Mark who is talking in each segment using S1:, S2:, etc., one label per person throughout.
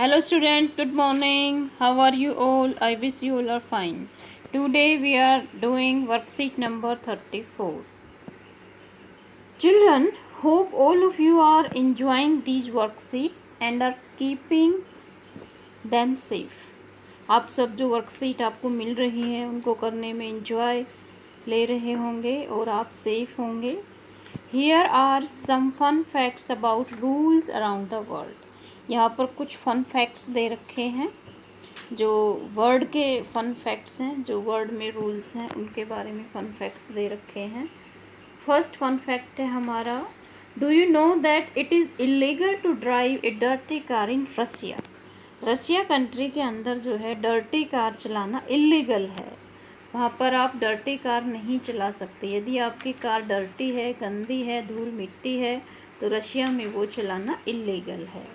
S1: Hello students, good morning. How are you all? I wish you all are fine. Today we are doing worksheet number 34. Children, hope all of you are enjoying these worksheets and are keeping them safe. आप सब जो worksheet आपको मिल रही हैं उनको करने में enjoy ले रहे होंगे और आप safe होंगे. Here are some fun facts about rules around the world. यहाँ पर कुछ फन फैक्ट्स दे रखे हैं जो वर्ड के फन फैक्ट्स हैं, जो वर्ड में रूल्स हैं उनके बारे में फन फैक्ट्स दे रखे हैं. फर्स्ट फन फैक्ट है हमारा, do you know that it is illegal to drive a dirty car in Russia. Russia country के अंदर जो है डर्टी कार चलाना इलीगल है. वहाँ पर आप डर्टी कार नहीं चला सकते. यदि आपकी कार डर्टी है, गंदी है, धूल मिट्टी है तो रशिया में वो चलाना इलीगल है.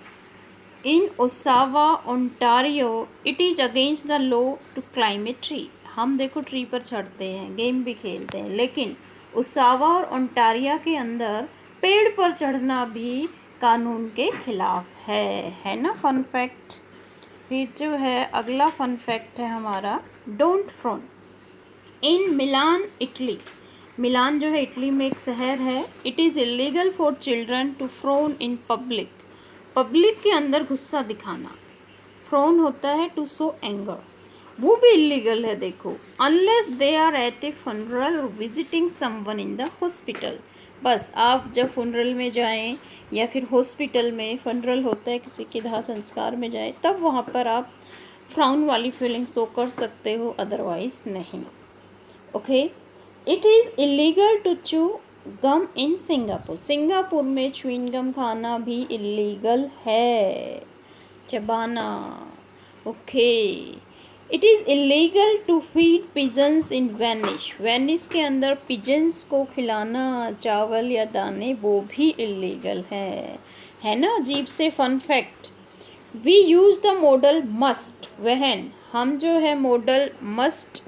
S1: In Oshawa Ontario it is against the law to climb a tree. हम देखो ट्री पर चढ़ते हैं, गेम भी खेलते हैं, लेकिन ओसावा और ओंटारिया के अंदर पेड़ पर चढ़ना भी कानून के खिलाफ है ना. Fun fact. फिर जो है अगला फन फैक्ट है हमारा, don't frown. In Milan Italy, Milan जो है इटली में एक शहर है, it is illegal for children to frown in public. Public के अंदर गुस्सा दिखाना. फ्रोन होता है टू शो एंगर, वो भी इलीगल है. देखो, unless they are at a funeral और visiting someone in the hospital. बस आप जब फनरल में जाएं या फिर हॉस्पिटल में फनरल होता है किसी के दाह संस्कार में जाएं, तब वहाँ पर आप फ्राउन वाली फीलिंग शो कर सकते हो, अदरवाइज नहीं. Okay. It is illegal to chew gum in Singapore. Singapore में च्युइंग गम खाना भी इलीगल है, चबाना. Okay. It is illegal to feed pigeons in Venice. Venice के अंदर पिजन्स को खिलाना चावल या दाने, वो भी इलीगल है ना. अजीब से fun fact. We use the modal must when. हम जो है मॉडल मस्ट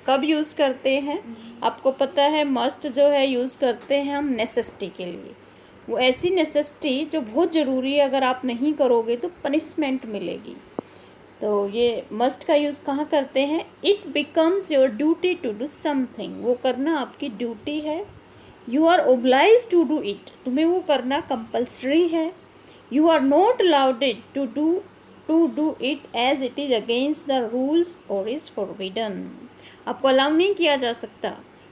S1: कब यूज़ करते हैं, आपको पता है. मस्ट जो है यूज़ करते हैं हम नेसेसिटी के लिए. वो ऐसी नेसेसिटी जो बहुत ज़रूरी है, अगर आप नहीं करोगे तो पनिशमेंट मिलेगी. तो ये मस्ट का यूज़ कहाँ करते हैं, it becomes your duty to do something. वो करना आपकी ड्यूटी है. You are oblige to do it. तुम्हें वो करना कंपल्सरी है. You are not allowed it to do it as it is against the rules और इज़ फॉरबिडन. आपको अलाउ नहीं किया जा सकता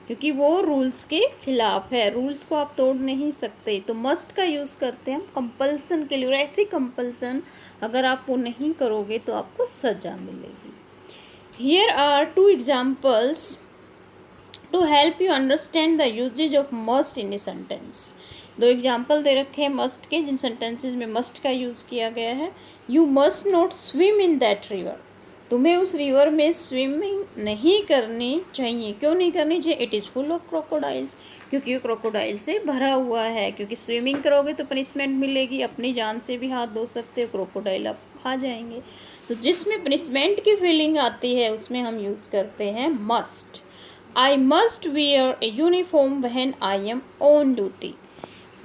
S1: क्योंकि वो रूल्स के खिलाफ है. रूल्स को आप तोड़ नहीं सकते. तो मस्ट का यूज़ करते हैं हम कंपल्सन के लिए, और ऐसी कंपल्सन अगर आप वो नहीं करोगे तो आपको सज़ा मिलेगी. Here are two examples to help you understand the usages of must in a sentence. दो एग्जाम्पल दे रखे हैं मस्ट के, जिन सेंटेंसेज में मस्ट का यूज़ किया गया है. You must not swim in that river. तुम्हें उस रिवर में स्विमिंग नहीं करनी चाहिए. क्यों नहीं करनी चाहिए, it is full of crocodiles. क्योंकि वो क्रोकोडाइल से भरा हुआ है. क्योंकि स्विमिंग करोगे तो पनिशमेंट मिलेगी, अपनी जान से भी हाथ धो सकते हो, क्रोकोडाइल आप खा जाएंगे. तो जिसमें पनिशमेंट की फीलिंग आती है उसमें हम यूज़ करते हैं must. I must wear a uniform when I am on duty.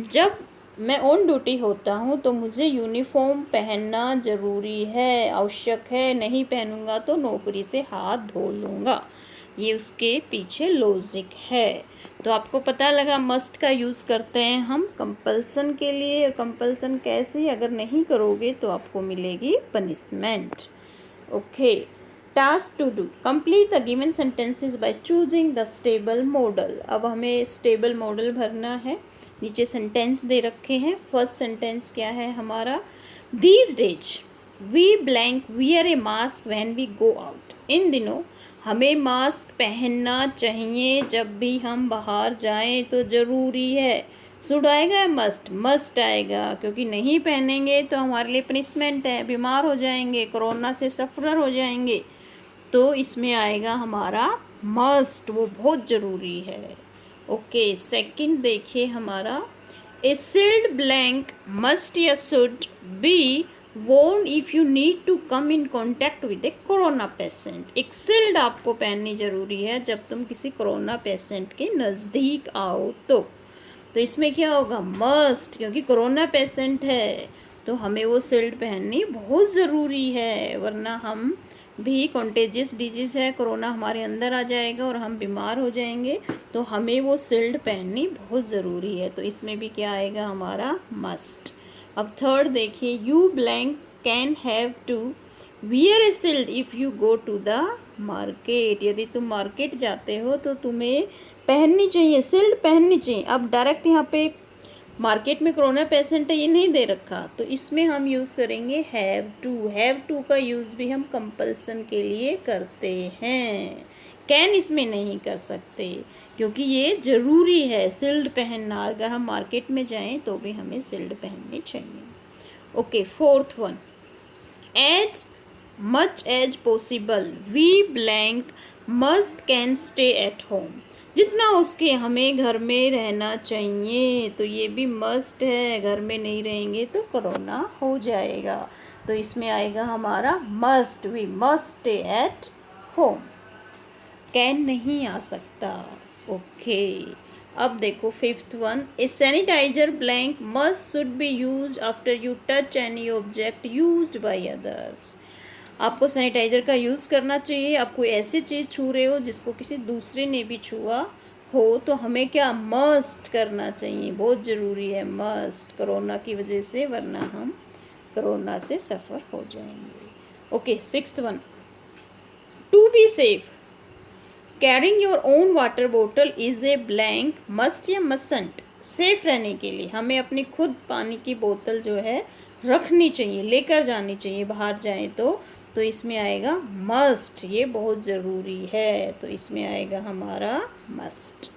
S1: जब मैं ऑन ड्यूटी होता हूँ तो मुझे यूनिफॉर्म पहनना ज़रूरी है, आवश्यक है. नहीं पहनूंगा तो नौकरी से हाथ धो लूँगा. ये उसके पीछे लॉजिक है. तो आपको पता लगा मस्ट का यूज़ करते हैं हम कंपल्सन के लिए. और कंपल्सन कैसे, अगर नहीं करोगे तो आपको मिलेगी punishment. Okay. Task to do, complete the given sentences by choosing the suitable modal. अब हमें स्टेबल मॉडल भरना है. नीचे सेंटेंस दे रखे हैं. फर्स्ट सेंटेंस क्या है हमारा, these days we blank wear a mask when we go out. इन दिनों हमें मास्क पहनना चाहिए जब भी हम बाहर जाएं तो ज़रूरी है. शुड आएगा, मस्ट आएगा, क्योंकि नहीं पहनेंगे तो हमारे लिए पनिशमेंट है, बीमार हो जाएंगे, कोरोना से सफ़र हो जाएंगे. तो इसमें आएगा हमारा मस्ट, वो बहुत ज़रूरी है. ओके. सेकंड देखिए हमारा, ए सील्ड ब्लैंक मस्ट या should be worn if you need to come in contact with a corona patient. एक सील्ड आपको पहननी ज़रूरी है जब तुम किसी कोरोना पेशेंट के नज़दीक आओ तो इसमें क्या होगा, मस्ट, क्योंकि कोरोना पेशेंट है तो हमें वो शील्ड पहननी बहुत ज़रूरी है, वरना हम भी कॉन्टेजियस डिजीज़ है, कोरोना हमारे अंदर आ जाएगा और हम बीमार हो जाएंगे। तो हमें वो शील्ड पहननी बहुत ज़रूरी है। तो इसमें भी क्या आएगा हमारा मस्ट। अब थर्ड देखिए, you blank can have to wear a shield if you go to the market. यदि तुम मार्केट जाते हो तो तुम्हें पहननी चाहिए, शील्ड पहननी चाहिए। अब डायरेक्ट यहाँ पे मार्केट में कोरोना पेशेंट है ये नहीं दे रखा, तो इसमें हम यूज़ करेंगे हैव टू। हैव टू का यूज़ भी हम कंपल्सन के लिए करते हैं, कैन इसमें नहीं कर सकते, क्योंकि ये ज़रूरी है शील्ड पहनना। अगर हम मार्केट में जाएं तो भी हमें शील्ड पहननी चाहिए। Okay, fourth one, as much as possible we blank must can stay at home. जितना उसके हमें घर में रहना चाहिए, तो ये भी मस्ट है, घर में नहीं रहेंगे तो कोरोना हो जाएगा। तो इसमें आएगा हमारा must, we must stay at home, can नहीं आ सकता। ओके, अब देखो fifth one, a sanitiser blank must should be use after you touch any object used by others. आपको सैनिटाइज़र का यूज़ करना चाहिए। आप कोई ऐसी चीज़ छू रहे हो जिसको किसी दूसरे ने भी छुआ हो, तो हमें क्या मस्ट करना चाहिए, बहुत ज़रूरी है मस्ट, कोरोना की वजह से, वरना हम कोरोना से सफ़र हो जाएंगे। Okay, sixth one, to be safe carrying your own water बोतल इज़ ए ब्लैंक मस्ट या मसंट। सेफ रहने के लिए हमें अपनी खुद पानी की बोतल जो है रखनी चाहिए, लेकर जानी चाहिए बाहर जाएं तो इसमें आएगा मस्ट, ये बहुत ज़रूरी है। तो इसमें आएगा हमारा मस्ट।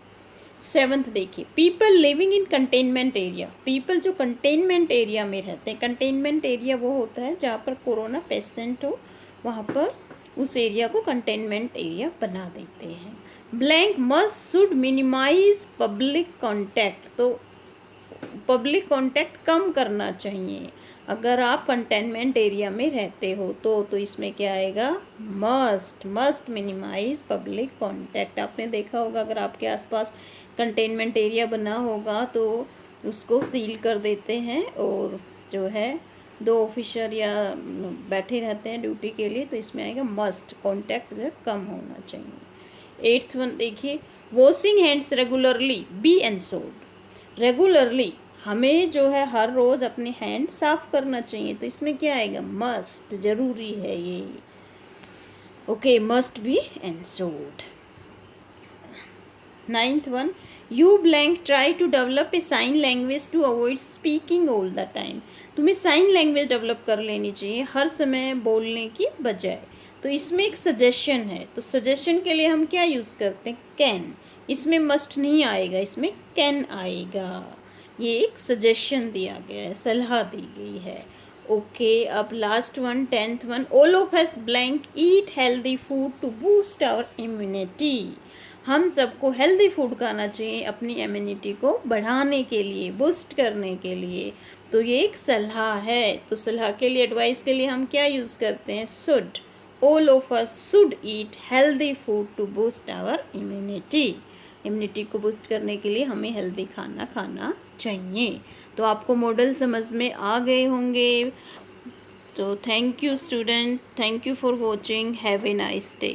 S1: सेवन्थ देखिए, people living in containment area. People जो कंटेनमेंट एरिया में रहते हैं, कंटेनमेंट एरिया वो होता है जहाँ पर कोरोना पेशेंट हो, वहाँ पर उस एरिया को कंटेनमेंट एरिया बना देते हैं। Blank must should minimise public contact. तो पब्लिक कॉन्टैक्ट कम करना चाहिए अगर आप कंटेनमेंट एरिया में रहते हो तो इसमें क्या आएगा मस्ट मिनिमाइज पब्लिक कॉन्टैक्ट। आपने देखा होगा अगर आपके आसपास कंटेनमेंट एरिया बना होगा तो उसको सील कर देते हैं, और जो है 2 ऑफिसर या बैठे रहते हैं ड्यूटी के लिए, तो इसमें आएगा मस्ट, कॉन्टैक्ट जो कम होना चाहिए। 8th वन देखिए, washing hands regularly B ensured. Regularly हमें जो है हर रोज़ अपने हैंड साफ करना चाहिए, तो इसमें क्या आएगा मस्ट, ज़रूरी है ये। Okay, must be ensured. 9th one, you blank try to develop a sign language to avoid speaking all the time. तुम्हें साइन लैंग्वेज डेवलप कर लेनी चाहिए हर समय बोलने की बजाय। तो इसमें एक सजेशन है, तो सजेशन के लिए हम क्या यूज़ करते हैं कैन। इसमें मस्ट नहीं आएगा, इसमें कैन आएगा। ये एक सजेशन दिया गया है, सलाह दी गई है। ओके, अब last one 10th one, all of us blank eat healthy food to boost our immunity. हम सबको हेल्दी फूड खाना चाहिए अपनी इम्यूनिटी को बढ़ाने के लिए, बूस्ट करने के लिए। तो ये एक सलाह है, तो सलाह के लिए, एडवाइस के लिए हम क्या यूज़ करते हैं should. All of us should eat healthy food to boost our immunity. Immunity को बूस्ट करने के लिए हमें हेल्दी खाना खाना चाहिए। तो आपको मॉडल समझ में आ गए होंगे। तो thank you student, thank you for watching, have a nice day.